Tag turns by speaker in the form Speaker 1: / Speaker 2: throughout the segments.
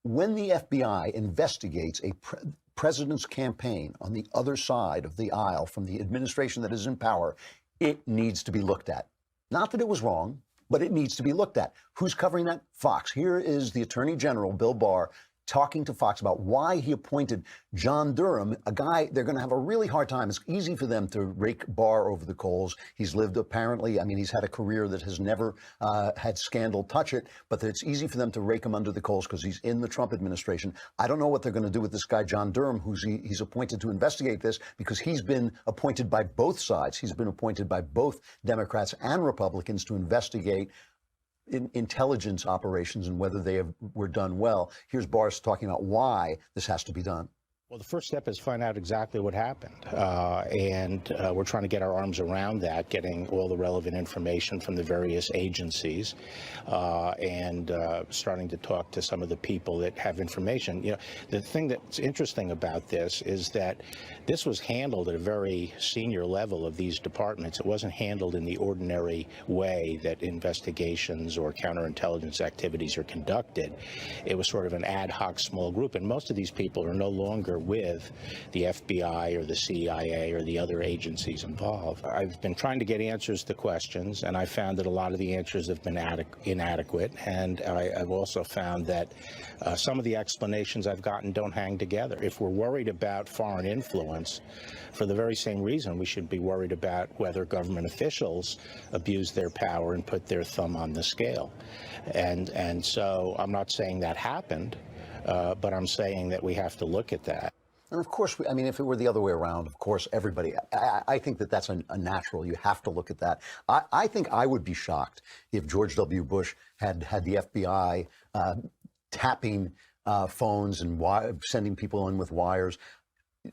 Speaker 1: when the FBI investigates a president's campaign on the other side of the aisle from the administration that is in power, it needs to be looked at. Not that it was wrong, but it needs to be looked at. Who's covering that? Fox. Here is the Attorney General, Bill Barr, talking to Fox about why he appointed John Durham, a guy they're going to have a really hard time. It's easy for them to rake Barr over the coals. He's lived apparently, I mean, he's had a career that has never had scandal touch it, but it's easy for them to rake him under the coals because he's in the Trump administration. I don't know what they're going to do with this guy, John Durham, he's appointed to investigate this because he's been appointed by both sides. He's been appointed by both Democrats and Republicans to investigate intelligence operations and whether they were done well. Here's Barr talking about why this has to be done.
Speaker 2: Well, the first step is find out exactly what happened. And we're trying to get our arms around that, getting all the relevant information from the various agencies and starting to talk to some of the people that have information. You know, the thing that's interesting about this is that this was handled at a very senior level of these departments. It wasn't handled in the ordinary way that investigations or counterintelligence activities are conducted. It was sort of an ad hoc small group, and most of these people are no longer with the FBI or the CIA or the other agencies involved. I've been trying to get answers to questions, and I found that a lot of the answers have been inadequate, and I've also found that some of the explanations I've gotten don't hang together. If we're worried about foreign influence, for the very same reason we should be worried about whether government officials abuse their power and put their thumb on the scale. And so I'm not saying that happened, but I'm saying that we have to look at that.
Speaker 1: And of course, I mean, if it were the other way around, of course, everybody, I think that that's a natural. You have to look at that. I think I would be shocked if George W. Bush had the FBI tapping phones and sending people in with wires.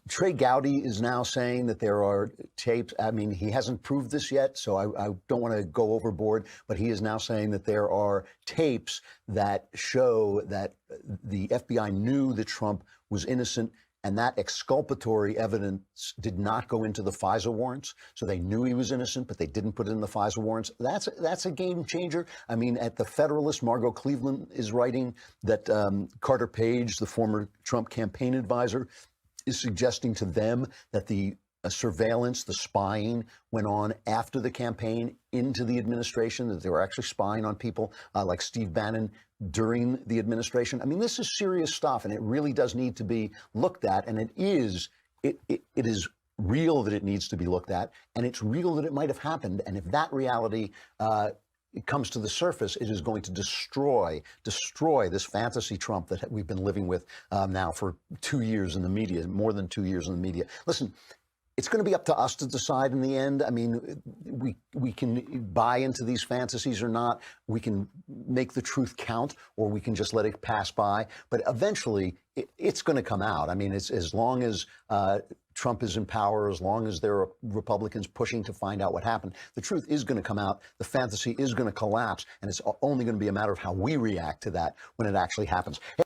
Speaker 1: Trey Gowdy is now saying that there are tapes. I mean, he hasn't proved this yet, so I don't want to go overboard, but he is now saying that there are tapes that show that the FBI knew that Trump was innocent, and that exculpatory evidence did not go into the FISA warrants. So they knew he was innocent, but they didn't put it in the FISA warrants. That's a game changer. I mean, at the Federalist, Margot Cleveland is writing that Carter Page, the former Trump campaign advisor, is suggesting to them that the surveillance, the spying went on after the campaign into the administration, that they were actually spying on people like Steve Bannon during the administration. I mean, this is serious stuff, and it really does need to be looked at. And it is real that it needs to be looked at, and it's real that it might have happened. And if that reality it comes to the surface, it is going to destroy this fantasy Trump that we've been living with now for 2 years in the media, more than 2 years in the media. Listen, it's going to be up to us to decide in the end. I mean, we can buy into these fantasies or not. We can make the truth count, or we can just let it pass by. But eventually, it's going to come out. I mean, it's as long as Trump is in power, as long as there are Republicans pushing to find out what happened, the truth is going to come out. The fantasy is going to collapse, and it's only going to be a matter of how we react to that when it actually happens.